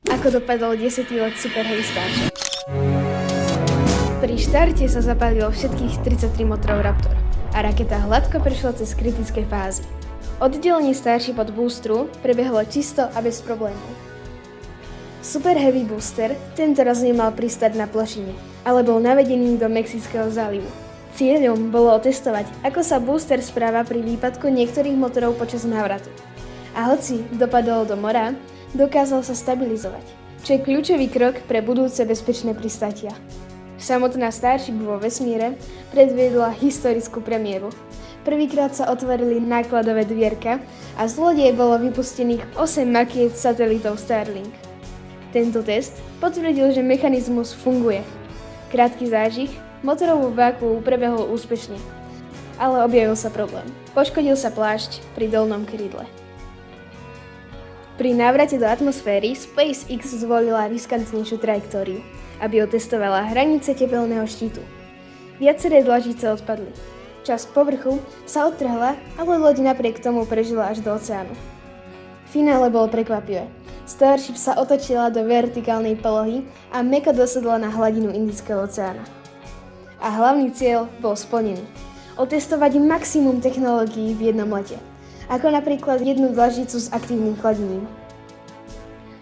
Ako dopadol 10. let Super Heavy Starship? Pri štarte sa zapálilo všetkých 33 motorov Raptor a raketa hladko prešla cez kritické fázy. Oddelenie Starship od boostru prebehlo čisto a bez problémov. Super Heavy Booster tentoraz nemal pristať na plošine, ale bol navedený do Mexického zálivu. Cieľom bolo otestovať, ako sa booster správa pri výpadku niektorých motorov počas návratu. A hoci dopadol do mora, dokázal sa stabilizovať, čo je kľúčový krok pre budúce bezpečné pristátia. Samotná Starship vo vesmíre predviedla historickú premiéru. Prvýkrát sa otvorili nákladové dvierka a z lode bolo vypustených 8 makiet satelitov Starlink. Tento test potvrdil, že mechanizmus funguje. Krátky zážih motorovú vákuu prebehol úspešne, ale objavil sa problém. Poškodil sa plášť pri dolnom krídle. Pri návrate do atmosféry SpaceX zvolila riskantnejšiu trajektóriu, aby otestovala hranice tepelného štítu. Viaceré dlažice odpadli. Časť povrchu sa odtrhla, ale loď napriek tomu prežila až do oceánu. Finále bolo prekvapivé. Starship sa otočila do vertikálnej polohy a mäkko dosadla na hladinu Indického oceána. A hlavný cieľ bol splnený. Otestovať maximum technológií v jednom lete, ako napríklad jednu dlažicu s aktívnym chladením.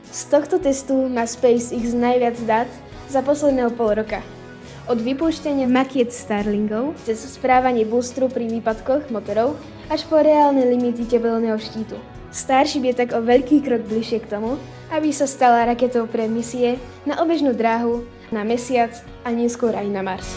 Z tohto testu má SpaceX najviac dát za posledného pol roka. Od vypúštenia makiet Starlinkov cez správanie boostru pri výpadkoch motorov až po reálne limity tepelného štítu. Starship je tak o veľký krok bližšie k tomu, aby sa stala raketou pre misie na obežnú dráhu, na Mesiac a neskôr aj na Mars.